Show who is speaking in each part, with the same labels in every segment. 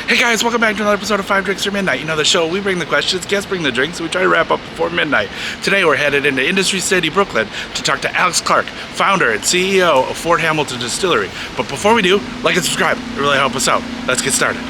Speaker 1: Hey guys, welcome back to another episode of 5 Drinks for Midnight. You know the show, we bring the questions, guests bring the drinks, and we try to wrap up before midnight. Today we're headed into Industry City, Brooklyn to talk to Alex Clark, founder and CEO of Fort Hamilton Distillery. But before we do, like and subscribe, it really helps us out. Let's get started.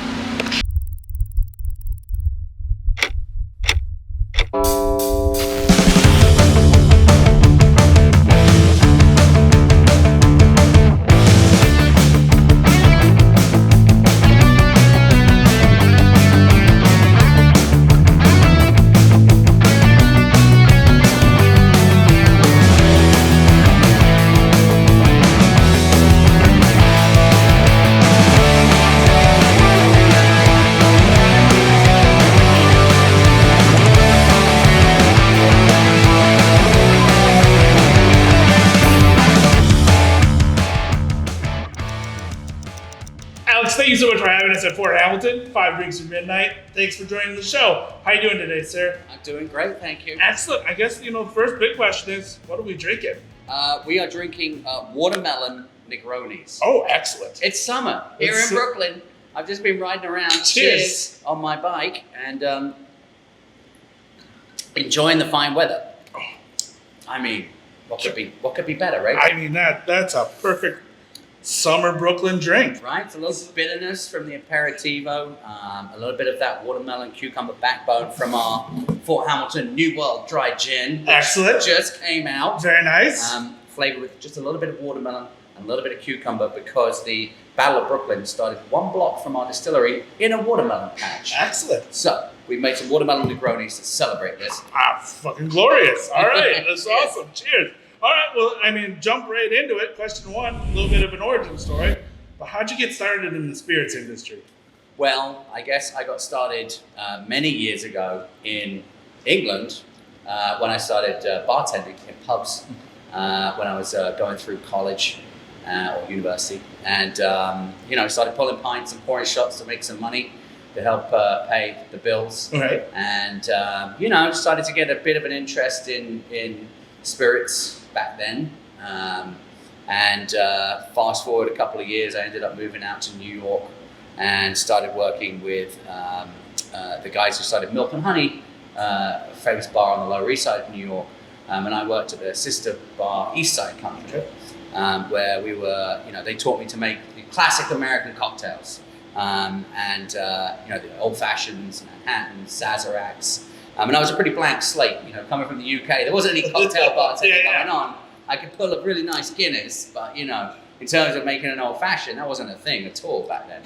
Speaker 1: Thank you so much for having us at Fort Hamilton, 5 Drinks for Midnight. Thanks for joining the show. How are you doing today, sir?
Speaker 2: I'm doing great, thank you.
Speaker 1: Excellent. I guess, the first big question is, what are we drinking?
Speaker 2: We are drinking watermelon Negronis.
Speaker 1: Oh, excellent.
Speaker 2: It's summer here in Brooklyn. I've just been riding around cheers on my bike and enjoying the fine weather.
Speaker 1: Oh.
Speaker 2: I mean, what could be better, right?
Speaker 1: I mean, that's a perfect summer Brooklyn drink.
Speaker 2: Right, it's a little bitterness from the aperitivo, a little bit of that watermelon cucumber backbone from our Fort Hamilton New World dry gin.
Speaker 1: Excellent.
Speaker 2: Just came out.
Speaker 1: Very nice.
Speaker 2: Flavored with just a little bit of watermelon and a little bit of cucumber because the Battle of Brooklyn started one block from our distillery in a watermelon patch.
Speaker 1: Excellent.
Speaker 2: So we made some watermelon Negronis to celebrate this.
Speaker 1: Fucking glorious. All right, that's awesome. Cheers. All right, well, jump right into it. Question one, a little bit of an origin story. But how'd you get started in the spirits industry?
Speaker 2: Well, I guess I got started many years ago in England when I started bartending in pubs when I was going through college or university. And, started pulling pints and pouring shots to make some money to help pay the bills.
Speaker 1: Right.
Speaker 2: And, started to get a bit of an interest in spirits back then. Fast forward a couple of years, I ended up moving out to New York and started working with the guys who started Milk and Honey, a famous bar on the Lower East Side of New York. And I worked at their sister bar, East Side Country, where we were, they taught me to make the classic American cocktails. The old fashions, Manhattans, Sazeracs. And I was a pretty blank slate, coming from the UK. There wasn't any cocktail bartending going on. I could pull a really nice Guinness, but, in terms of making an old fashioned, that wasn't a thing at all back then.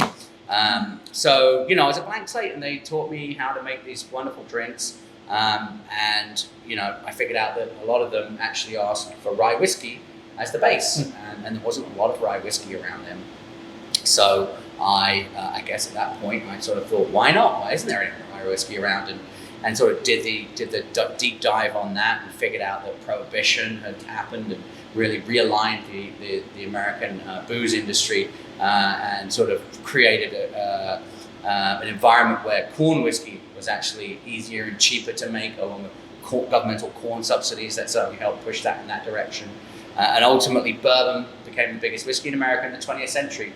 Speaker 2: I was a blank slate and they taught me how to make these wonderful drinks. I figured out that a lot of them actually asked for rye whiskey as the base. And there wasn't a lot of rye whiskey around them. So I guess at that point, I sort of thought, why not? Why isn't there any rye whiskey around? And sort of did the deep dive on that and figured out that prohibition had happened and really realigned the American booze industry and sort of created an environment where corn whiskey was actually easier and cheaper to make, along with governmental corn subsidies that certainly helped push that in that direction. And ultimately, bourbon became the biggest whiskey in America in the 20th century,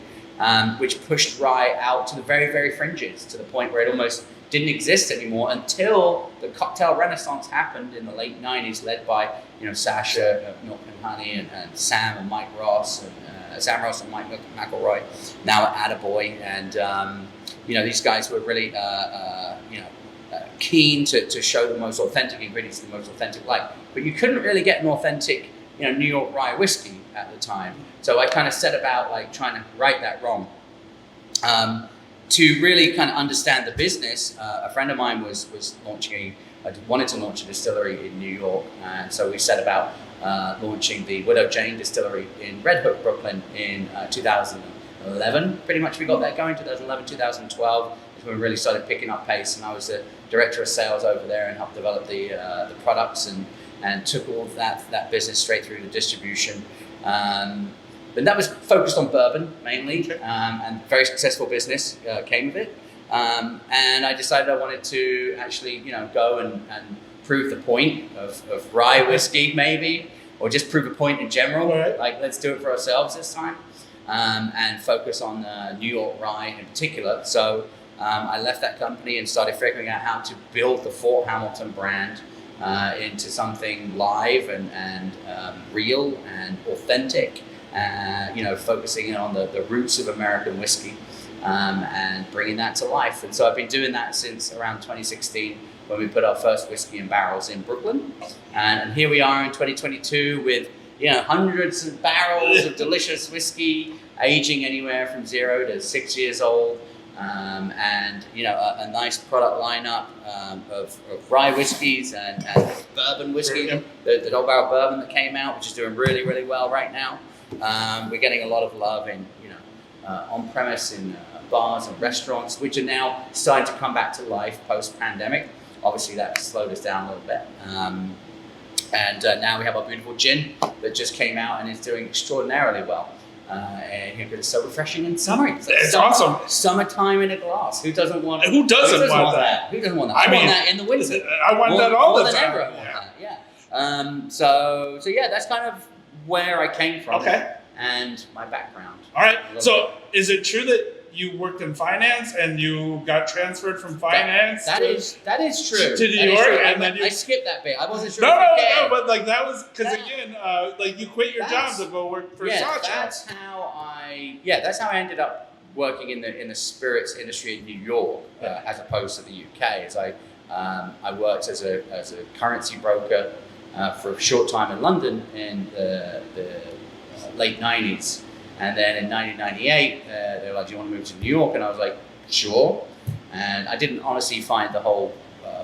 Speaker 2: which pushed rye out to the very, very fringes, to the point where it almost didn't exist anymore until the cocktail renaissance happened in the late 90s, led by Sasha, Milk and Honey, and Sam and Mike Ross, and Sam Ross and Mike McElroy, now at Attaboy. And these guys were really keen to show the most authentic ingredients, the most authentic light. But you couldn't really get an authentic New York Rye whiskey at the time. So I kind of set about trying to right that wrong. To really kind of understand the business, a friend of mine was wanted to launch a distillery in New York, and so we set about launching the Widow Jane Distillery in Red Hook, Brooklyn in 2011. Pretty much we got that going 2011, 2012, is when we really started picking up pace, and I was the director of sales over there and helped develop the products and took all of that business straight through to distribution. But that was focused on bourbon mainly, and very successful business came of it. And I decided I wanted to actually, go and prove the point of rye whiskey maybe, or just prove a point in general. Right. Like, let's do it for ourselves this time, and focus on New York Rye in particular. So I left that company and started figuring out how to build the Fort Hamilton brand into something live and real and authentic, focusing in on the roots of American whiskey and bringing that to life. And so I've been doing that since around 2016 when we put our first whiskey in barrels in Brooklyn. And here we are in 2022 with hundreds of barrels of delicious whiskey, aging anywhere from 0 to 6 years old. A nice product lineup of rye whiskies and bourbon whiskey, the Double Barrel Bourbon that came out, which is doing really, really well right now. We're getting a lot of love in, on-premise in bars and restaurants, which are now starting to come back to life post-pandemic. Obviously, that slowed us down a little bit. Now we have our beautiful gin that just came out and is doing extraordinarily well. And it's so refreshing and summery.
Speaker 1: It's awesome.
Speaker 2: Summertime in a glass. Who doesn't want that?
Speaker 1: Who doesn't want that?
Speaker 2: Who doesn't want that? I want that in the winter.
Speaker 1: I want that all the time.
Speaker 2: More than ever I want that, yeah. So that's kind of where I came from.
Speaker 1: Okay.
Speaker 2: And my background.
Speaker 1: All right. So is it true that you worked in finance and you got transferred from finance?
Speaker 2: That is true.
Speaker 1: To New York, and then
Speaker 2: I skipped that bit. I wasn't sure.
Speaker 1: No, but like that was because you quit your job to go work for Sacha.
Speaker 2: That's how I ended up working in the spirits industry in New York as opposed to the UK. As I worked as a currency broker for a short time in London in the late 90s. And then in 1998, they were like, do you want to move to New York? And I was like, sure. And I didn't honestly find the whole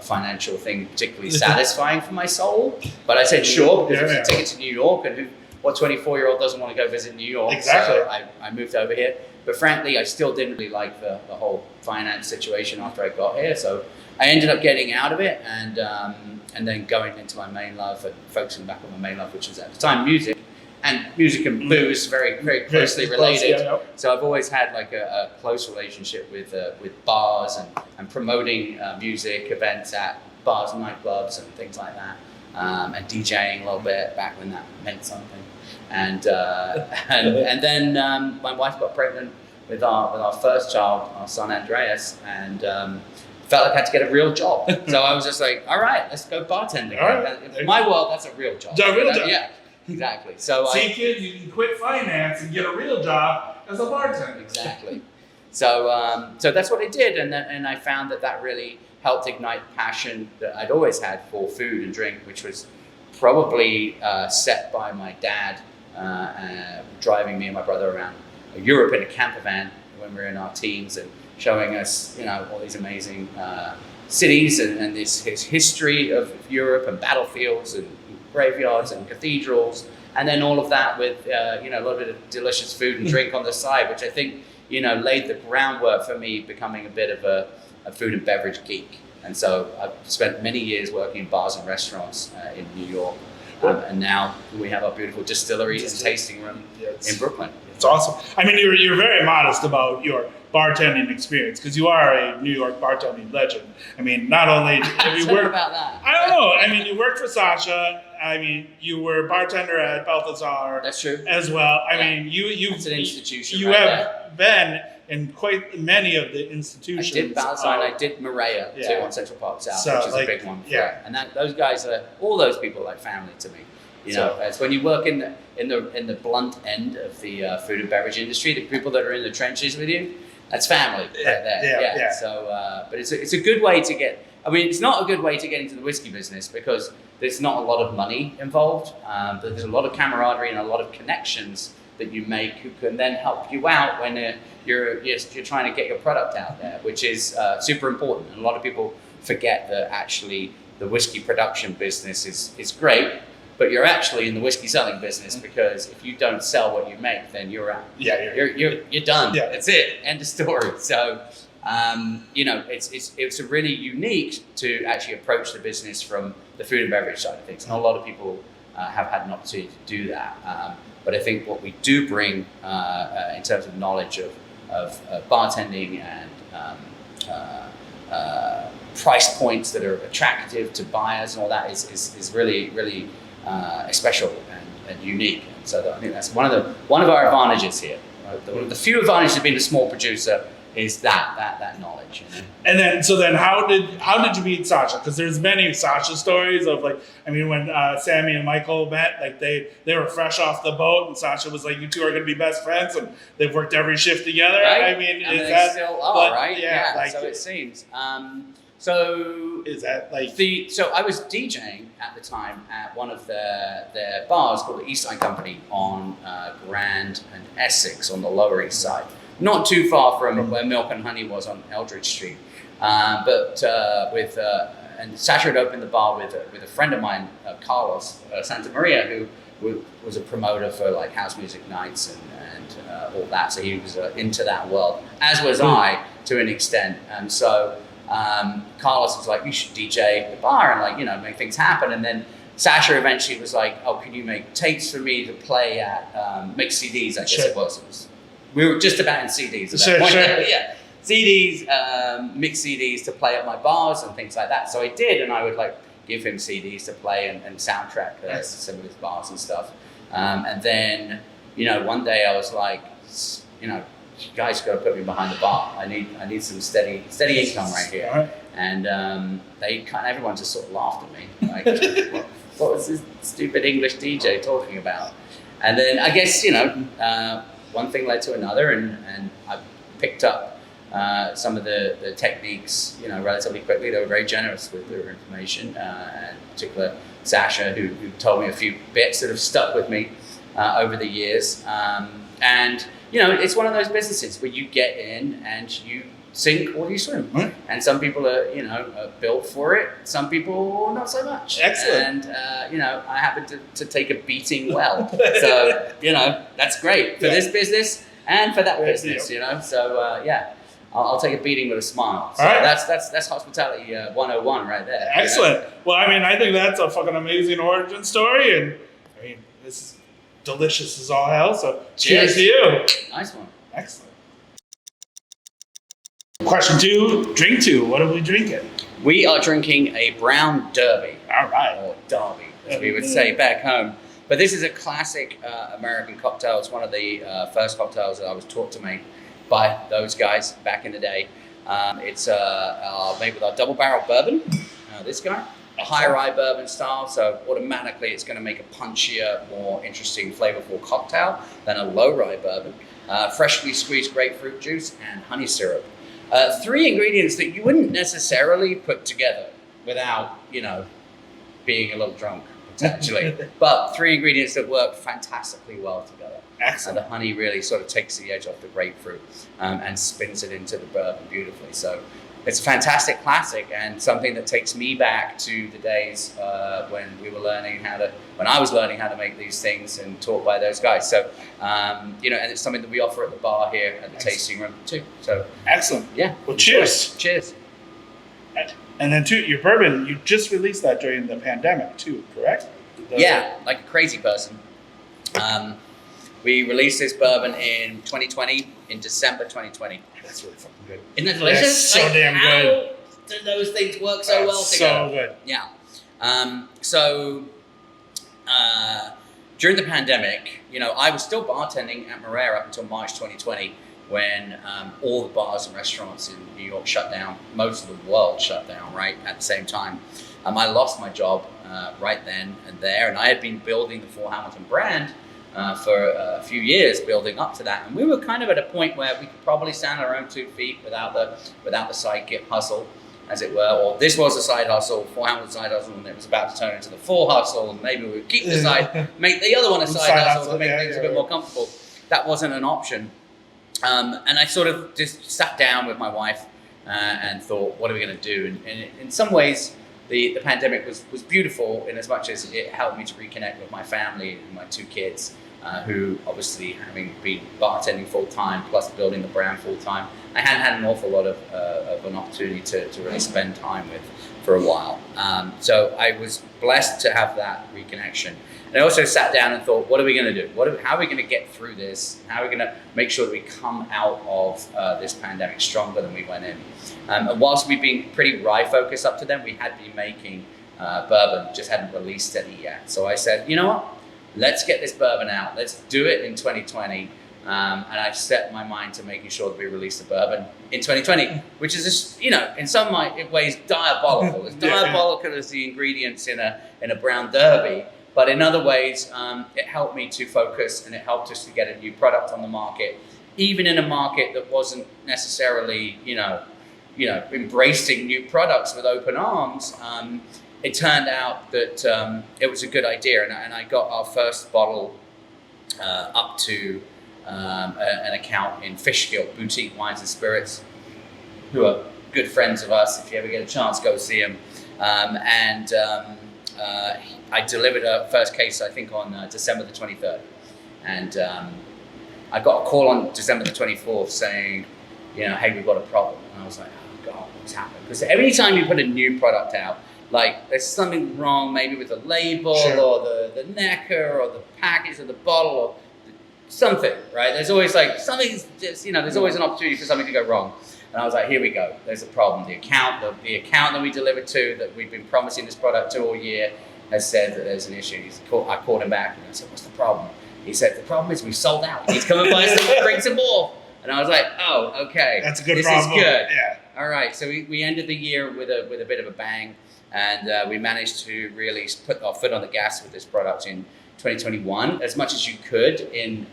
Speaker 2: financial thing particularly satisfying for my soul. But I said, sure, because it's a ticket to New York. And what 24-year-old doesn't want to go visit New York?
Speaker 1: Exactly.
Speaker 2: So I moved over here. But frankly, I still didn't really like the whole finance situation after I got here. So I ended up getting out of it and then going into my main love and focusing back on my main love, which was at the time music. And music and booze very, very closely related. So I've always had like a close relationship with bars and promoting music events at bars and nightclubs and things like that, and DJing a little bit back when that meant something. And then my wife got pregnant with our first child, our son Andreas, and felt like I had to get a real job. So I was just like, all right, let's go bartending.
Speaker 1: Right.
Speaker 2: In my world, that's a real job.
Speaker 1: A real job.
Speaker 2: Yeah. Exactly. So
Speaker 1: kid, you can quit finance and get a real job as a bartender.
Speaker 2: Exactly. So that's what I did, and I found that really helped ignite passion that I'd always had for food and drink, which was probably set by my dad driving me and my brother around Europe in a camper van when we were in our teens and showing us, all these amazing cities and his history of Europe and battlefields and graveyards and cathedrals, and then all of that with a little bit of delicious food and drink on the side, which I think laid the groundwork for me becoming a bit of a food and beverage geek. And so I've spent many years working in bars and restaurants in New York, and now we have our beautiful distillery and tasting room in Brooklyn.
Speaker 1: It's awesome. I mean, you're very modest about your bartending experience because you are a New York bartending legend. I mean, not only have you worked
Speaker 2: about that.
Speaker 1: I don't know. I mean, you worked for Sacha. I mean, you were bartender at Balthazar.
Speaker 2: That's true.
Speaker 1: As well. I mean, it's
Speaker 2: an institution.
Speaker 1: You have been in quite many of the institutions.
Speaker 2: I did Balthazar and I did Maria too on Central Park South, which is a big one.
Speaker 1: Yeah.
Speaker 2: And those guys all those people are like family to me. It's when you work in the blunt end of the food and beverage industry, the people that are in the trenches with you, that's family right there.
Speaker 1: Yeah.
Speaker 2: So, but it's a good way to get. I mean, it's not a good way to get into the whiskey business because there's not a lot of money involved. But there's a lot of camaraderie and a lot of connections that you make who can then help you out when you're trying to get your product out there, which is super important. And a lot of people forget that actually the whiskey production business is great. But you're actually in the whiskey selling business because if you don't sell what you make, then you're out.
Speaker 1: Yeah,
Speaker 2: you're done.
Speaker 1: Yeah.
Speaker 2: That's it. End of story. So, it's really unique to actually approach the business from the food and beverage side of things. Not a lot of people have had an opportunity to do that. But I think what we do bring in terms of knowledge of bartending and price points that are attractive to buyers and all that is really, really special and unique. And so I think that's one of our advantages here. Right? The few advantages of being a small producer is that knowledge. You know?
Speaker 1: And then, how did you meet Sasha? Because there's many Sasha stories of like, I mean, when Sammy and Michael met, like they were fresh off the boat, and Sasha was like, "You two are going to be best friends," and they've worked every shift together.
Speaker 2: Right?
Speaker 1: I mean,
Speaker 2: and
Speaker 1: is
Speaker 2: they
Speaker 1: that
Speaker 2: still are,
Speaker 1: but,
Speaker 2: right?
Speaker 1: Yeah. Like,
Speaker 2: so it seems. So
Speaker 1: is that like
Speaker 2: so I was DJing at the time at one of their bars called the East Side Company on Grand and Essex on the Lower East Side, not too far from where Milk and Honey was on Eldridge Street. And Sasha had opened the bar with a friend of mine, Carlos Santa Maria, who was a promoter for like house music nights and all that. So he was into that world, as was I to an extent. And so Carlos was like, "You should DJ the bar and like make things happen." And then Sasha eventually was like, "Oh, can you make tapes for me to play at mix CDs?" I guess it was. We were just about in CDs at that point. Yeah. CDs, mix CDs to play at my bars and things like that. So I did, and I would like give him CDs to play and soundtrack some of his bars and stuff. And then, one day I was like, you guys got to put me behind the bar. I need some steady income right here.
Speaker 1: Right.
Speaker 2: And everyone just sort of laughed at me, like, what was this stupid English DJ talking about? And then I guess one thing led to another, and I picked up some of the techniques, relatively quickly. They were very generous with their information, and in particular Sasha, who told me a few bits that have stuck with me over the years. And it's one of those businesses where you get in and you sink or you swim.
Speaker 1: Right.
Speaker 2: And some people are built for it. Some people not so much.
Speaker 1: Excellent.
Speaker 2: And I happen to take a beating well. So that's great for this business and for that business. So I'll take a beating with a smile. So
Speaker 1: right.
Speaker 2: that's hospitality 101 right there.
Speaker 1: Excellent. Well, I mean, I think that's a fucking amazing origin story, and I mean, this is delicious as all hell. So cheers to you.
Speaker 2: Nice one.
Speaker 1: Excellent. Question 2, drink 2. What are we drinking?
Speaker 2: We are drinking a brown derby.
Speaker 1: All right.
Speaker 2: Or derby, as we would say back home. But this is a classic American cocktail. It's one of the first cocktails that I was taught to make by those guys back in the day. It's made with our double barrel bourbon, this guy, a high rye bourbon style, so automatically it's going to make a punchier, more interesting, flavorful cocktail than a low rye bourbon. Freshly squeezed grapefruit juice and honey syrup. 3 ingredients that you wouldn't necessarily put together without, being a little drunk, potentially. But 3 ingredients that work fantastically well together.
Speaker 1: Excellent.
Speaker 2: And the honey really sort of takes the edge off the grapefruit and spins it into the bourbon beautifully. So it's a fantastic classic and something that takes me back to the days when I was learning how to make these things and taught by those guys. So, and it's something that we offer at the bar here at the tasting room too. So
Speaker 1: excellent.
Speaker 2: Yeah.
Speaker 1: Well, cheers.
Speaker 2: Cheers.
Speaker 1: And then your bourbon, you just released that during the pandemic too, correct?
Speaker 2: Yeah, like a crazy person. We released this bourbon in 2020, in December 2020.
Speaker 1: That's really fucking good.
Speaker 2: Isn't that delicious?
Speaker 1: That's so damn good.
Speaker 2: How do those things work so well together?
Speaker 1: So good.
Speaker 2: Yeah. During the pandemic, I was still bartending at Moreira up until March 2020 when all the bars and restaurants in New York shut down. Most of the world shut down, right, at the same time. I lost my job right then and there, and I had been building the Fort Hamilton brand for a few years, building up to that, and we were kind of at a point where we could probably stand on our own 2 feet without the side gig hustle, as it were. Or this was a side hustle, Fort Hamilton side hustle, and it was about to turn into the full hustle, and maybe we would keep the side, make the other one a side hustle to make things a bit more comfortable. That wasn't an option, and I sort of just sat down with my wife and thought, what are we going to do? And in some ways, the pandemic was beautiful in as much as it helped me to reconnect with my family and my 2 kids, who obviously, having been bartending full time plus building the brand full time, I hadn't had an awful lot of an opportunity to really spend time with for a while. So I was blessed to have that reconnection. And I also sat down and thought, what are we going to do? How are we going to get through this? How are we going to make sure that we come out of this pandemic stronger than we went in? And whilst we've been pretty rye focused up to then, we had been making bourbon, just hadn't released any yet. So I said, you know what? Let's get this bourbon out. Let's do it in 2020. And I set my mind to making sure that we released the bourbon in 2020, which is just, in some ways diabolical. As diabolical as the ingredients in a brown derby, but in other ways, it helped me to focus, and it helped us to get a new product on the market, even in a market that wasn't necessarily, embracing new products with open arms. It turned out that it was a good idea, and I got our first bottle up to an account in Fishkill, Boutique Wines and Spirits, who are good friends of us. If you ever get a chance, go see them. I delivered a first case, I think, on December the 23rd. And I got a call on December the 24th saying, hey, we've got a problem. And I was like, oh God, what's happened? Because every time you put a new product out, like there's something wrong maybe with the label or the necker or the package or the bottle or something, right? There's always like something's just, there's always an opportunity for something to go wrong. And I was like, here we go. There's a problem. The account that we delivered to, that we've been promising this product to all year, has said that there's an issue. I called him back and I said, what's the problem? He said, the problem is we sold out. He's coming by to bring some more. And I was like, oh, okay.
Speaker 1: That's a good
Speaker 2: this
Speaker 1: problem.
Speaker 2: This is good.
Speaker 1: Yeah.
Speaker 2: All right. So we ended the year with a bit of a bang, and we managed to really put our foot on the gas with this product in 2021, as much as you could in,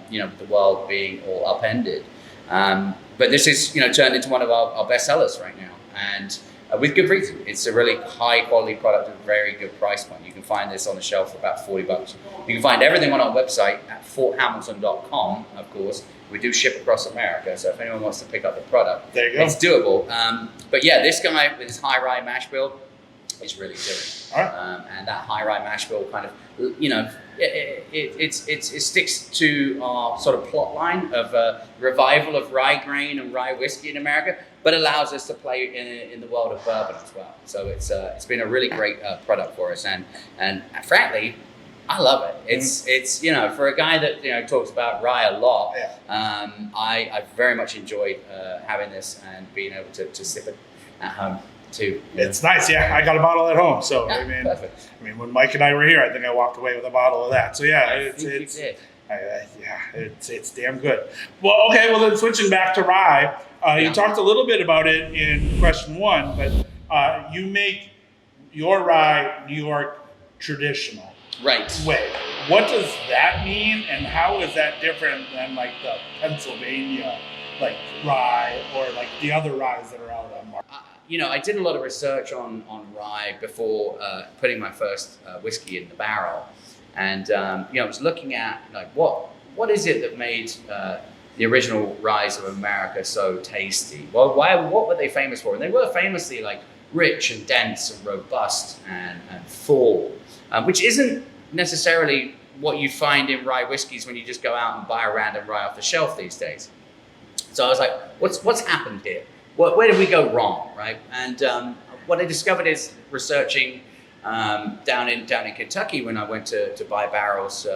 Speaker 2: the world being all upended. But this is, turned into one of our best sellers right now, and with good reason. It's a really high quality product at a very good price point. You can find this on the shelf for about $40. You can find everything on our website at forthamilton.com, of course. We do ship across America, so if anyone wants to pick up the product,
Speaker 1: there you go.
Speaker 2: It's doable. But yeah, this guy with his high rye mash bill is really doing it.
Speaker 1: All right.
Speaker 2: And that high rye mash bill kind of, it sticks to our sort of plot line of revival of rye grain and rye whiskey in America, but allows us to play in the world of bourbon as well. So it's been a really great product for us, and frankly, I love it. It's for a guy that talks about rye a lot. Yeah. I very much enjoyed having this and being able to sip it at home too.
Speaker 1: It's nice. Yeah, I got a bottle at home, so
Speaker 2: yeah, perfect.
Speaker 1: when Mike and I were here, I think I walked away with a bottle of that. So yeah, it's damn good. Well, okay. Well, then switching back to rye, you talked a little bit about it in question one, but you make your rye New York traditional.
Speaker 2: Right.
Speaker 1: Way. What does that mean, and how is that different than like the Pennsylvania rye or like the other ryes that are out on market?
Speaker 2: I did a lot of research on rye before putting my first whiskey in the barrel, and I was looking at what is it that made the original ryes of America so tasty? Well, what were they famous for? And they were famously rich and dense and robust and full, which isn't necessarily what you find in rye whiskeys when you just go out and buy a random rye off the shelf these days. So I was like, what's happened here? Where did we go wrong, right? And what I discovered is researching down in Kentucky when I went to buy barrels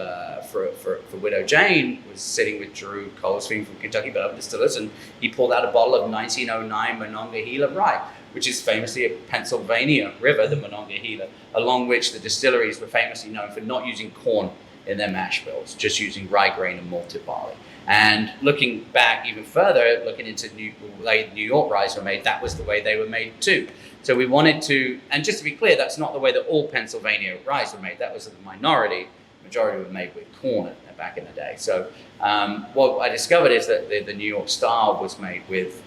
Speaker 2: for Widow Jane, was sitting with Drew Colesfield from Kentucky Bourbon Distillers, and he pulled out a bottle of 1909 Monongahela rye, which is famously a Pennsylvania river, the Monongahela, along which the distilleries were famously known for not using corn in their mash bills, just using rye grain and malted barley. And looking back even further, looking into New York ryes were made, that was the way they were made too. So we wanted to, and just to be clear, that's not the way that all Pennsylvania ryes were made. That was the minority. Majority were made with corn back in the day. So what I discovered is that the New York style was made with,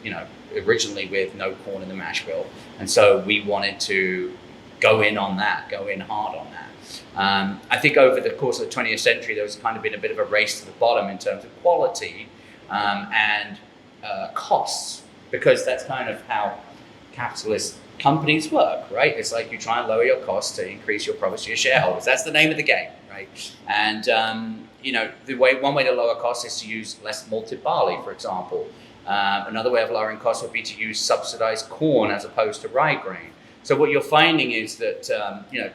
Speaker 2: originally with no corn in the mash bill. And so we wanted to go in hard on that. I think over the course of the 20th century, there was kind of been a bit of a race to the bottom in terms of quality and costs, because that's kind of how capitalist companies work, right? It's like you try and lower your costs to increase your profits to your shareholders. That's the name of the game, right? And one way to lower costs is to use less malted barley, for example. Another way of lowering costs would be to use subsidized corn as opposed to rye grain. So what you're finding is that,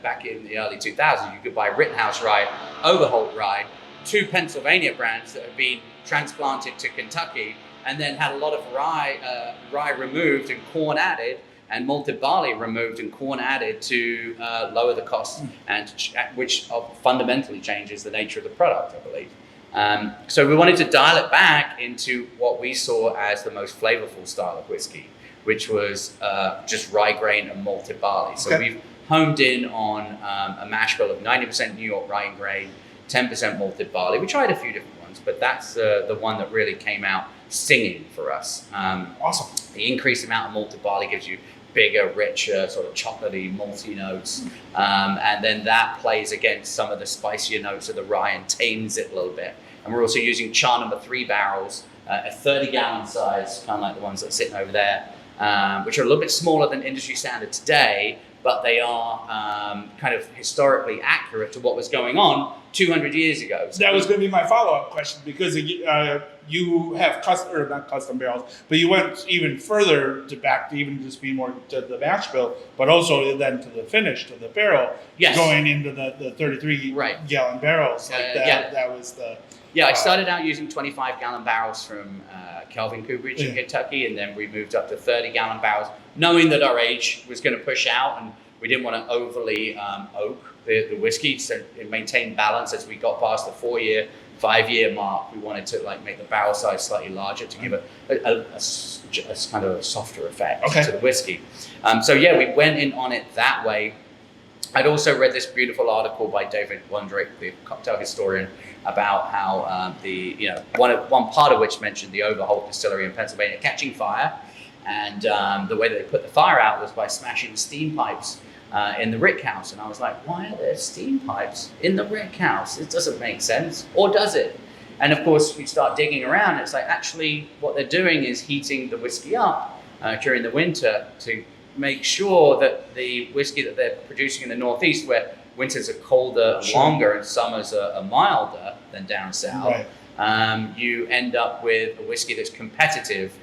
Speaker 2: back in the early 2000s, you could buy Rittenhouse Rye, Overholt Rye, two Pennsylvania brands that have been transplanted to Kentucky, and then had a lot of rye removed and corn added, and malted barley removed and corn added to lower the cost, and which fundamentally changes the nature of the product, I believe. So we wanted to dial it back into what we saw as the most flavorful style of whiskey, which was just rye grain and malted barley. So we've homed in on a mash bill of 90% New York rye grain, 10% malted barley. We tried a few different ones, but that's the one that really came out singing for us.
Speaker 1: Awesome.
Speaker 2: The increased amount of malted barley gives you bigger, richer, sort of chocolatey, malty notes. And then that plays against some of the spicier notes of the rye and tames it a little bit. And we're also using char number 3 barrels, a 30-gallon size, kind of like the ones that are sitting over there, which are a little bit smaller than industry standard today, but they are kind of historically accurate to what was going on 200 years ago.
Speaker 1: So that was going to be my follow-up question, because you have not custom barrels, but you went even further back to even just be more to the mash bill, but also then to the finish, to the barrel, going into the 33-gallon barrels. That was the...
Speaker 2: Yeah, I started out using 25-gallon barrels from Kelvin Cooperage in Kentucky, and then we moved up to 30-gallon barrels, knowing that our age was going to push out, and we didn't want to overly oak the whiskey, so it maintained balance as we got past the 4-year, 5-year mark. We wanted to make the barrel size slightly larger to give a kind of a softer effect to the whiskey. So we went in on it that way. I'd also read this beautiful article by David Wondrick, the cocktail historian, about how one part of which mentioned the Overholt Distillery in Pennsylvania catching fire, and the way that they put the fire out was by smashing the steam pipes in the rick house. And I was like, why are there steam pipes in the rick house? It doesn't make sense, or does it? And of course, you start digging around, it's like actually what they're doing is heating the whiskey up during the winter to make sure that the whiskey that they're producing in the Northeast, where winters are colder, longer, and summers are milder than down south, you end up with a whiskey that's competitive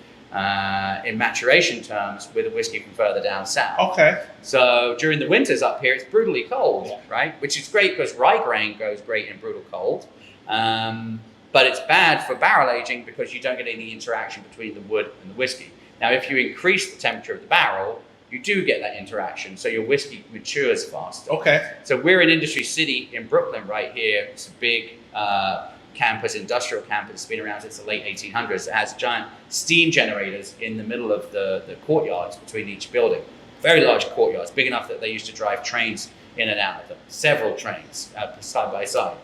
Speaker 2: in maturation terms with a whiskey from further down south. So during the winters up here, it's brutally cold, right? Which is great because rye grain goes great in brutal cold. But it's bad for barrel aging because you don't get any interaction between the wood and the whiskey. Now, if you increase the temperature of the barrel, you do get that interaction, so your whiskey matures faster. So we're in Industry City in Brooklyn right here. It's a big campus, industrial campus. It's been around since the late 1800s. It has giant steam generators in the middle of the courtyards between each building. Very large courtyards, big enough that they used to drive trains in and out of them, several trains side by side.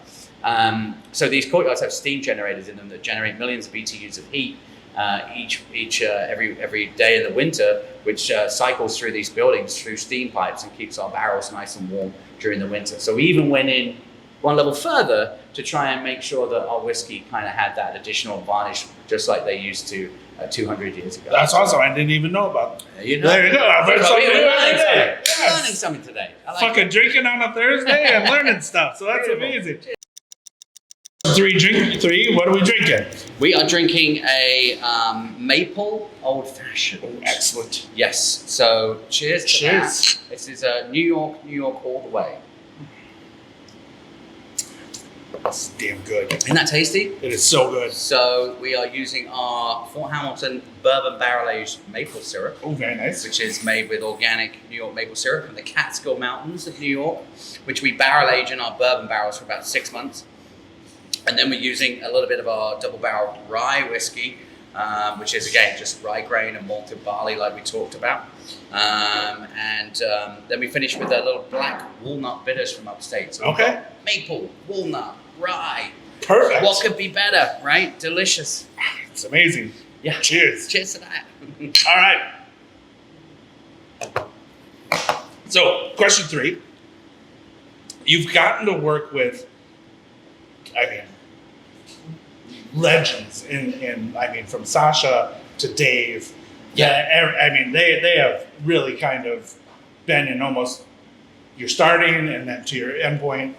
Speaker 2: So these courtyards have steam generators in them that generate millions of BTUs of heat every day in the winter, which cycles through these buildings through steam pipes and keeps our barrels nice and warm during the winter. So we even went in one level further to try and make sure that our whiskey kind of had that additional advantage, just like they used to 200 years ago.
Speaker 1: That's awesome. I didn't even know about that.
Speaker 2: You know.
Speaker 1: There you go. I learned something today.
Speaker 2: Learning something today.
Speaker 1: Fucking drinking on a Thursday and learning stuff. So that's amazing. Three. What are we drinking?
Speaker 2: We are drinking a maple old fashioned.
Speaker 1: Oh, excellent.
Speaker 2: Yes. So cheers to that. This is a New York all the way.
Speaker 1: That's damn good.
Speaker 2: Isn't that tasty?
Speaker 1: It is so good.
Speaker 2: So we are using our Fort Hamilton bourbon barrel aged maple syrup.
Speaker 1: Oh, very nice.
Speaker 2: Which is made with organic New York maple syrup from the Catskill Mountains of New York, which we barrel age in our bourbon barrels for about 6 months. And then we're using a little bit of our double barrel rye whiskey, which is again just rye grain and malted barley like we talked about. And then we finish with a little black walnut bitters from upstate. So maple, walnut, rye.
Speaker 1: Perfect.
Speaker 2: What could be better, right? Delicious.
Speaker 1: It's amazing.
Speaker 2: Yeah.
Speaker 1: Cheers.
Speaker 2: Cheers to that.
Speaker 1: All right. So, question 3. You've gotten to work with, legends from Sasha to Dave. They have really kind of been in almost your starting and then to your end point,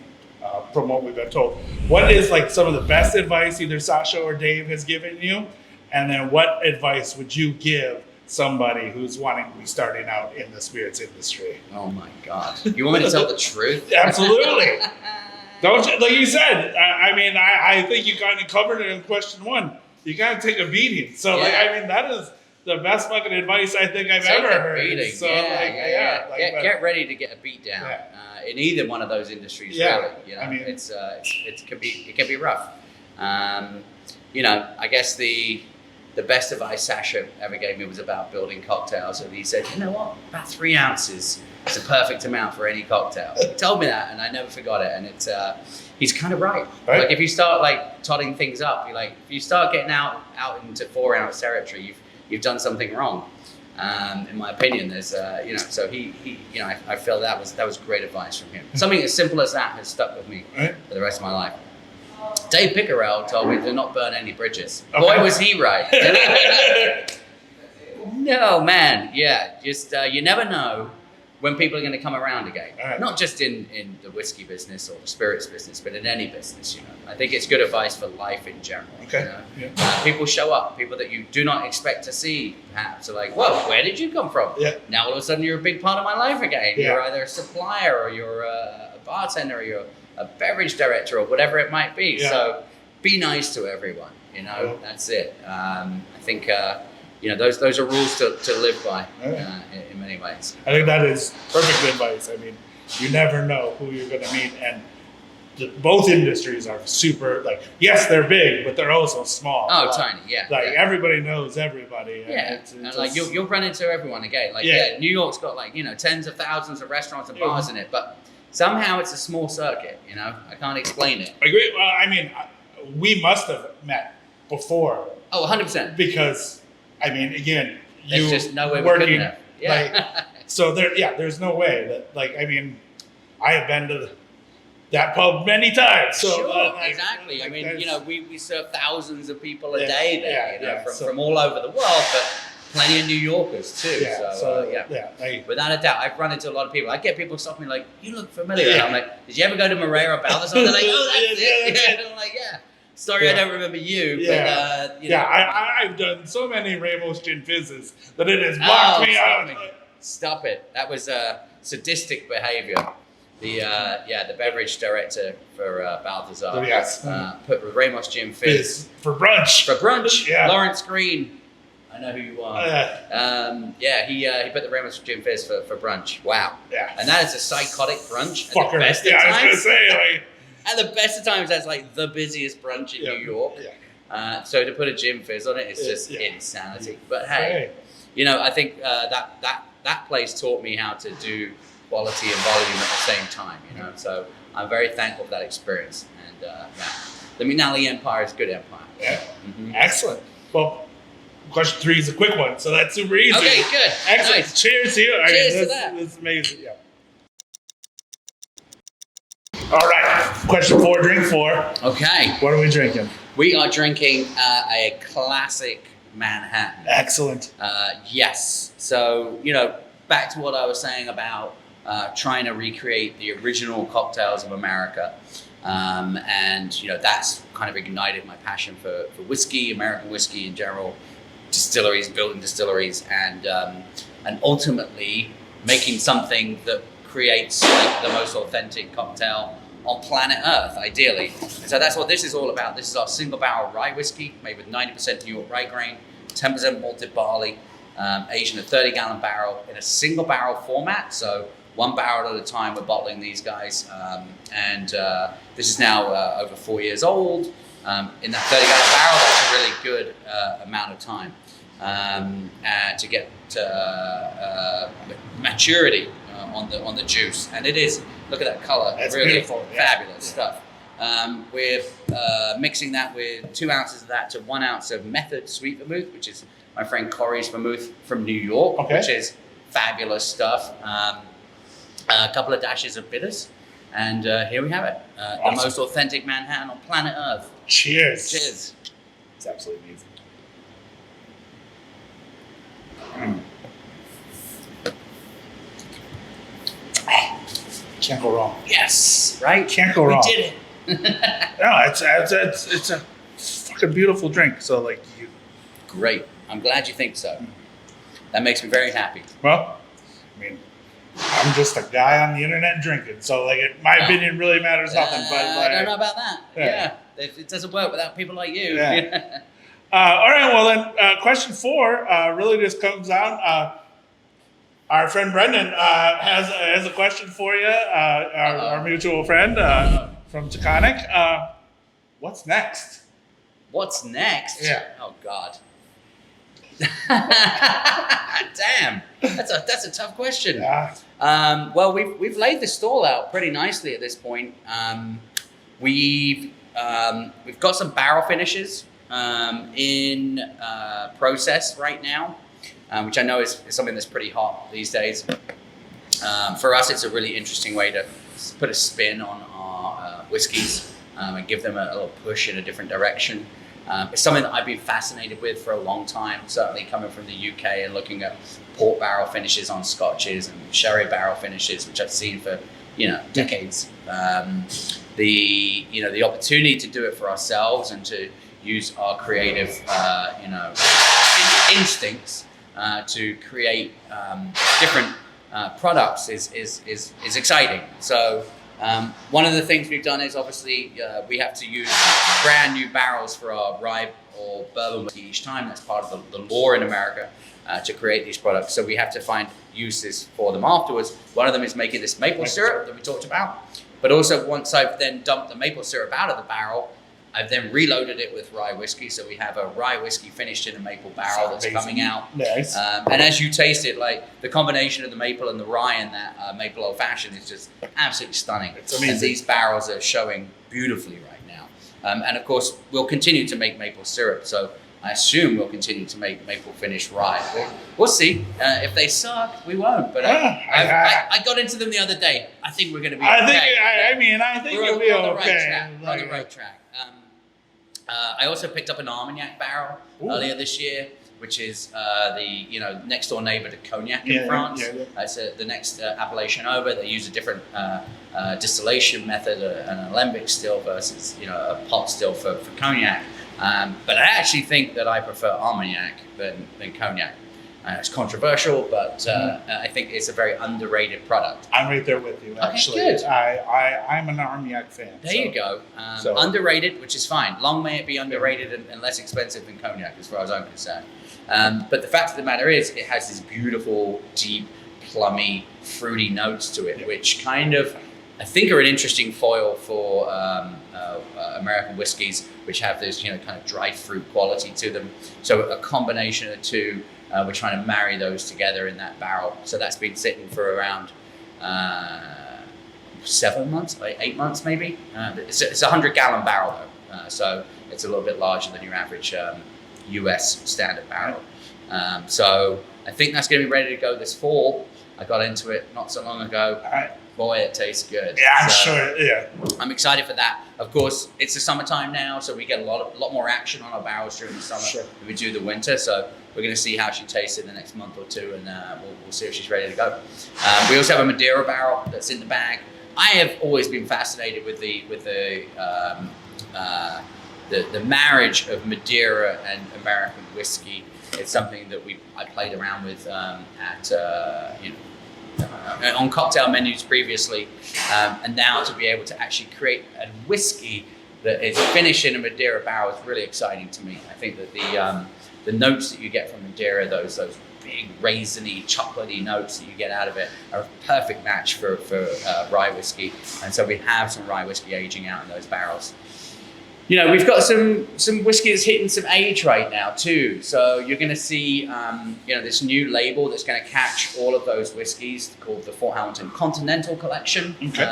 Speaker 1: from what we've been told. What is some of the best advice either Sasha or Dave has given you? And then what advice would you give somebody who's wanting to be starting out in the spirits industry?
Speaker 2: Oh my God. You want me to tell the truth?
Speaker 1: Absolutely. Don't you, like you said, I think you kind of covered it in question 1. You got to take a beating. So, that is the best fucking advice I think I've ever heard.
Speaker 2: Beating.
Speaker 1: So,
Speaker 2: get ready to get a beat down in either one of those industries. Really, it can be rough. I guess the best advice Sasha ever gave me was about building cocktails, and he said, you know what, about 3 ounces is a perfect amount for any cocktail. He told me that, and I never forgot it. And it's he's kind of right. Like if you start like totting things up, if you start getting out into 4 ounce territory, you've done something wrong. In my opinion, there's so he I feel that was great advice from him. Something as simple as that has stuck with me for the rest of my life. Dave Pickerel told me to not burn any bridges. Okay. Boy, was he right. No, man. Yeah, just you never know when people are going to come around again. Right. Not just in the whiskey business or the spirits business, but in any business, I think it's good advice for life in general. Okay. People show up, people that you do not expect to see, perhaps, are like, whoa, where did you come from? Yeah. Now all of a sudden you're a big part of my life again. Yeah. You're either a supplier or you're a bartender or you're a beverage director or whatever it might be. Yeah. So be nice to everyone, that's it. I think, those are rules to live by in many ways.
Speaker 1: I think that is perfect advice. I mean, you never know who you're going to meet, and both industries are super, yes, they're big, but they're also small.
Speaker 2: Oh, tiny, yeah.
Speaker 1: Everybody knows everybody.
Speaker 2: And you'll run into everyone again. New York's got tens of thousands of restaurants and bars in it, but somehow it's a small circuit, I can't explain it.
Speaker 1: I agree. Well, I mean, we must have met before.
Speaker 2: Oh, 100%.
Speaker 1: Because, I mean, again,
Speaker 2: there's just no way we couldn't have. Yeah.
Speaker 1: So there's no way that, I have been to that pub many times. So,
Speaker 2: sure, exactly. I mean, we serve thousands of people a day there, from all over the world, but plenty of New Yorkers too. Without a doubt, I've run into a lot of people. I get people stop me like, "You look familiar." And I'm like, "Did you ever go to Moreira or Balthazar?" They're like, "Oh, that's it." And I'm like, "Yeah." Sorry, I don't remember you. But,
Speaker 1: I've done so many Ramos Gin Fizzes that it has blocked me out.
Speaker 2: Stop it. That was sadistic behavior. The beverage director for Balthazar put Ramos Gin Fizz
Speaker 1: for brunch.
Speaker 2: Lawrence Green. I know who you are. He put the Ramos Gin Fizz for brunch. Wow. Yeah. And that is a psychotic brunch.
Speaker 1: Fucker. I was going to say,
Speaker 2: at the best of times, that's the busiest brunch in New York. Yeah. So to put a gin fizz on it, it's just insanity. But hey, I think that place taught me how to do quality and volume at the same time. So I'm very thankful for that experience. And the McNally Empire is a good empire.
Speaker 1: Yeah. Mm-hmm. Excellent. Well, question 3 is a quick one, so that's super easy.
Speaker 2: Okay, good.
Speaker 1: Excellent.
Speaker 2: Nice.
Speaker 1: Cheers to you.
Speaker 2: Cheers to that.
Speaker 1: That's amazing. Yeah. All right, question 4, drink 4.
Speaker 2: Okay.
Speaker 1: What are we drinking?
Speaker 2: We are drinking a classic Manhattan.
Speaker 1: Excellent.
Speaker 2: Yes. So, back to what I was saying about trying to recreate the original cocktails of America. And, that's kind of ignited my passion for whiskey, American whiskey in general, distilleries, building distilleries, and ultimately making something that creates the most authentic cocktail on planet Earth, ideally. So that's what this is all about. This is our single barrel rye whiskey made with 90% New York rye grain, 10% malted barley, aged in a 30-gallon barrel in a single barrel format. So 1 barrel at a time, we're bottling these guys. This is now over 4 years old. In that 30-gallon barrel, that's a really good amount of time to get maturity on the juice, and it is. Look at that color.
Speaker 1: That's
Speaker 2: really
Speaker 1: beautiful.
Speaker 2: Fabulous stuff. We're mixing that with 2 ounces of that to 1 ounce of method sweet vermouth, which is my friend Corey's vermouth from New York, which is fabulous stuff. A couple of dashes of bitters, and here we have it. Awesome. The most authentic Manhattan on planet Earth.
Speaker 1: Cheers.
Speaker 2: Cheers.
Speaker 1: It's absolutely amazing. Can't go wrong.
Speaker 2: Yes, right?
Speaker 1: Can't go wrong.
Speaker 2: We did it.
Speaker 1: No, it's a fucking beautiful drink. So
Speaker 2: Great. I'm glad you think so. That makes me very happy.
Speaker 1: Well, I mean, I'm just a guy on the internet drinking, so my opinion really matters nothing. But
Speaker 2: I don't know about that. Yeah. It doesn't work without people like you.
Speaker 1: Yeah. All right. Well, then, question 4 really just comes down. Our friend Brendan has a question for you. Our mutual friend from Taconic. What's next?
Speaker 2: What's next?
Speaker 1: Yeah.
Speaker 2: Oh God. Damn, that's a tough question.
Speaker 1: Yeah.
Speaker 2: Well, we've laid the stall out pretty nicely at this point. We've got some barrel finishes in process right now, which I know is something that's pretty hot these days. For us, it's a really interesting way to put a spin on our whiskeys and give them a little push in a different direction. It's something that I've been fascinated with for a long time, certainly coming from the UK and looking at port barrel finishes on scotches and sherry barrel finishes, which I've seen for, decades. The opportunity to do it for ourselves and to use our creative, instincts to create different products is exciting. So one of the things we've done is obviously we have to use brand new barrels for our rye or bourbon whiskey each time. That's part of the law in America to create these products. So we have to find uses for them afterwards. One of them is making this maple syrup that we talked about. But also once I've then dumped the maple syrup out of the barrel, I've then reloaded it with rye whiskey. So we have a rye whiskey finished in a maple barrel that's coming out.
Speaker 1: Nice.
Speaker 2: And as you taste it, like the combination of the maple and the rye in that maple old fashioned is just absolutely stunning.
Speaker 1: It's amazing.
Speaker 2: And these barrels are showing beautifully right now. And of course, we'll continue to make maple syrup. So I assume we'll continue to make maple finished rye. We'll see. If they suck, we won't. But I got into them the other day. I think we're going to be okay.
Speaker 1: I think you'll be okay.
Speaker 2: We're on the right track. I also picked up an Armagnac barrel earlier this year, which is the next door neighbor to cognac in France. It's the next appellation over. They use a different distillation method, an alembic still versus a pot still for cognac. But I actually think that I prefer Armagnac than cognac. It's controversial, but I think it's a very underrated product.
Speaker 1: I'm right there with you, actually.
Speaker 2: Okay, good.
Speaker 1: I'm an Armagnac fan.
Speaker 2: There you go. Underrated, which is fine. Long may it be underrated and less expensive than cognac, as far as I'm concerned. But the fact of the matter is, it has these beautiful, deep, plummy, fruity notes to it, which kind of, I think, are an interesting foil for American whiskeys, which have this, kind of dried fruit quality to them. So a combination of the two. We're trying to marry those together in that barrel. So that's been sitting for around 7 months, 8 months maybe. It's a 100-gallon barrel though, so it's a little bit larger than your average US standard barrel. So I think that's going to be ready to go this fall. I got into it not so long ago. Boy, it tastes good.
Speaker 1: Yeah, I'm sure. Yeah,
Speaker 2: I'm excited for that. Of course, it's the summertime now, so we get a lot more action on our barrels during the summer than we do the winter. So we're going to see how she tastes in the next month or two, and we'll see if she's ready to go. We also have a Madeira barrel that's in the bag. I have always been fascinated with the marriage of Madeira and American whiskey. It's something that I played around with on cocktail menus previously, and now to be able to actually create a whiskey that is finished in a Madeira barrel is really exciting to me. I think that the notes that you get from Madeira, those big raisiny, chocolatey notes that you get out of it, are a perfect match for rye whiskey. And so we have some rye whiskey aging out in those barrels. We've got some whiskey that's hitting some age right now too. So you're going to see, this new label that's going to catch all of those whiskeys called the Fort Hamilton Continental Collection.
Speaker 1: Okay.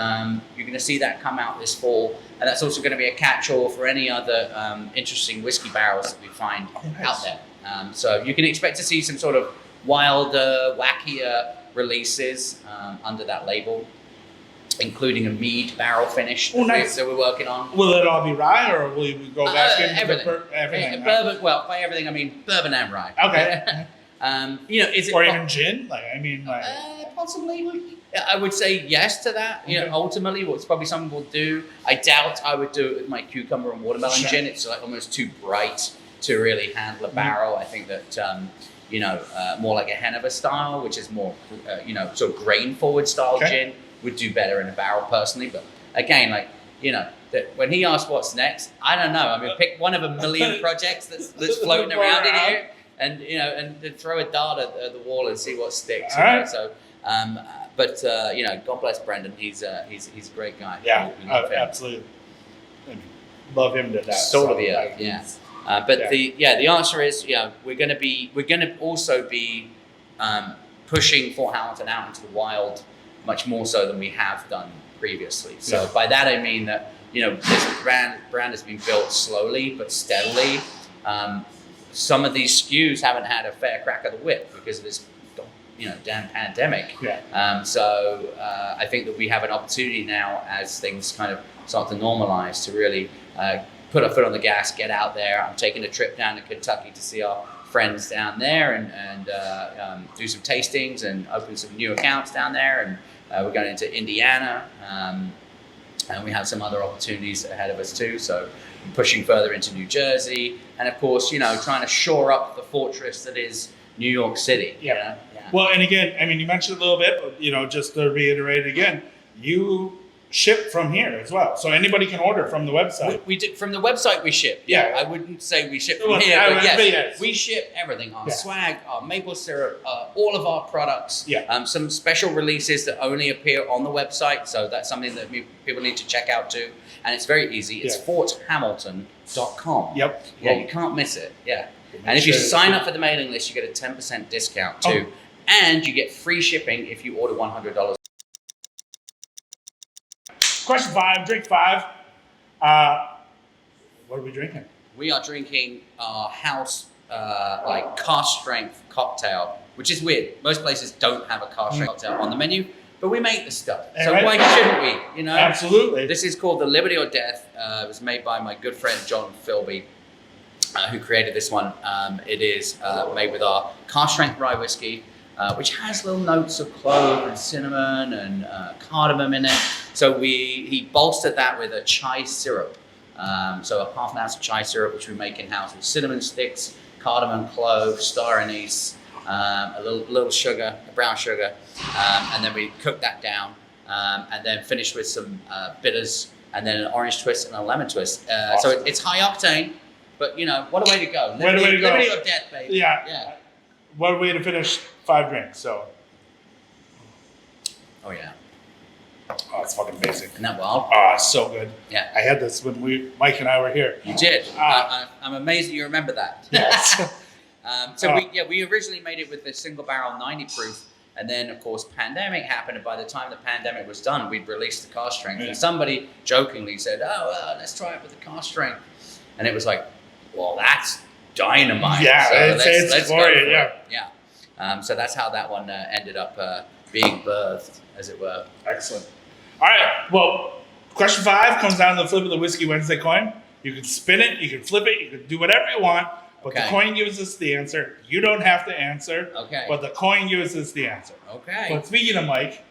Speaker 2: You're going to see that come out this fall, and that's also going to be a catch-all for any other interesting whiskey barrels that we find out there. So you can expect to see some sort of wilder, wackier releases under that label, including a mead barrel finish that we're working on.
Speaker 1: Will it all be rye, or will we go back into
Speaker 2: everything? Bourbon. Well, by everything I mean bourbon and rye.
Speaker 1: Okay.
Speaker 2: Is it
Speaker 1: even gin?
Speaker 2: Possibly. I would say yes to that.
Speaker 1: Okay.
Speaker 2: Ultimately, what's probably something we'll do. I doubt I would do it with my cucumber and watermelon gin. It's like almost too bright to really handle a barrel. I think that more like a Hennifer style, which is more sort of grain forward style gin, would do better in a barrel personally. But again, that when he asked what's next, I don't know. I mean, pick one of a million projects that's floating around in here, and and throw a dart at the wall and see what sticks. So, God bless Brendan. He's a great guy.
Speaker 1: Yeah,
Speaker 2: we love him.
Speaker 1: absolutely. Love him to death.
Speaker 2: Sort of, yeah. But the answer is, we're going to also be pushing Fort Hamilton out into the wild much more so than we have done previously. So by that I mean that this brand has been built slowly but steadily. Some of these SKUs haven't had a fair crack of the whip because of this damn pandemic. So I think that we have an opportunity now, as things kind of start to normalize, to really put our foot on the gas, get out there. I'm taking a trip down to Kentucky to see our friends down there and do some tastings and open some new accounts down there. And we're going into Indiana, and we have some other opportunities ahead of us too. So I'm pushing further into New Jersey, and of course, trying to shore up the fortress that is New York City. Yeah.
Speaker 1: Well, and again, I mean, you mentioned a little bit, but just to reiterate again, you ship from here as well, so anybody can order from the website.
Speaker 2: We do from the website. We ship. I wouldn't say we ship from here, but yes, we ship everything: our swag, our maple syrup, all of our products. Some special releases that only appear on the website, so that's something that people need to check out too. And it's very easy. It's forthamilton.com. You can't miss it. And if you sign up for the mailing list, you get a 10% discount too, and you get free shipping if you order $100.
Speaker 1: Question 5, drink 5. What are we drinking?
Speaker 2: We are drinking our house cask strength cocktail, which is weird. Most places don't have a cask strength cocktail on the menu, but we make the stuff. So why shouldn't we?
Speaker 1: Absolutely.
Speaker 2: This is called the Liberty or Death. It was made by my good friend John Philby, who created this one. It is made with our cask strength rye whiskey, which has little notes of clove and cinnamon and cardamom in it. So he bolstered that with a chai syrup. So a half an ounce of chai syrup, which we make in-house with cinnamon sticks, cardamom, clove, star anise, a little sugar, brown sugar, and then we cook that down, and then finish with some bitters, and then an orange twist and a lemon twist. So it's high octane, but what a way to go! Liberty or death, baby.
Speaker 1: What a way to finish 5 drinks. So.
Speaker 2: Oh yeah.
Speaker 1: Oh, it's fucking amazing.
Speaker 2: Isn't that wild?
Speaker 1: Oh, it's so good.
Speaker 2: Yeah.
Speaker 1: I had this when Mike and I were here.
Speaker 2: You did. I'm amazed that you remember that.
Speaker 1: Yes.
Speaker 2: We originally made it with the single barrel 90 proof, and then of course pandemic happened, and by the time the pandemic was done, we'd released the cask strength. And somebody jokingly said, let's try it with the cask strength. And it was like, well, that's dynamite.
Speaker 1: Yeah,
Speaker 2: so
Speaker 1: let's go for it.
Speaker 2: So that's how that one ended up being birthed, as it were.
Speaker 1: Excellent. All right. Well, question 5 comes down to the flip of the Whiskey Wednesday coin. You can spin it, you can flip it, you can do whatever you want, but the coin gives us the answer. You don't have to answer, but the coin gives us the answer. But speaking of Mike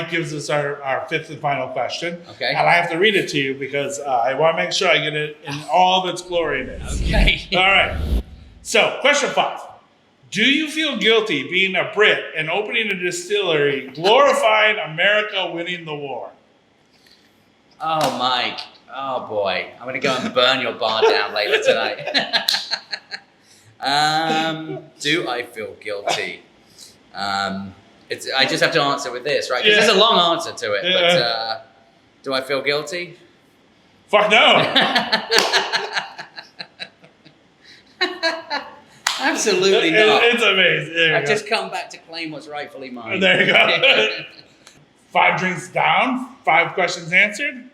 Speaker 1: gives us our 5th and final question. And I have to read it to you because I want to make sure I get it in all of its gloriness. All right. So, question 5. Do you feel guilty being a Brit and opening a distillery glorifying America winning the war?
Speaker 2: Oh, Mike. Oh, boy. I'm going to go and burn your bar down later tonight. Do I feel guilty? I just have to answer with this, right? Because there's a long answer to it. But do I feel guilty?
Speaker 1: Fuck no.
Speaker 2: Absolutely not.
Speaker 1: It's amazing.
Speaker 2: I've just come back to claim what's rightfully mine.
Speaker 1: There you go. 5 drinks down, 5 questions answered.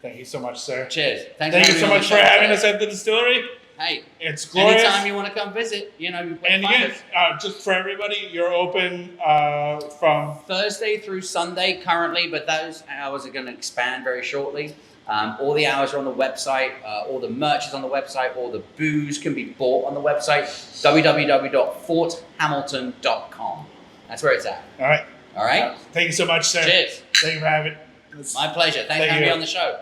Speaker 1: Thank you so much, sir.
Speaker 2: Cheers.
Speaker 1: Thank you so much for having us at the distillery.
Speaker 2: Hey,
Speaker 1: it's glorious.
Speaker 2: Anytime you want to come visit,
Speaker 1: And again, just for everybody, you're open from
Speaker 2: Thursday through Sunday currently, but those hours are going to expand very shortly. All the hours are on the website. All the merch is on the website. All the booze can be bought on the website. www.forthamilton.com. That's where it's at.
Speaker 1: All right.
Speaker 2: All right.
Speaker 1: Thank you so much, sir.
Speaker 2: Cheers.
Speaker 1: Thank you for having
Speaker 2: My pleasure. Thanks for having me on the show.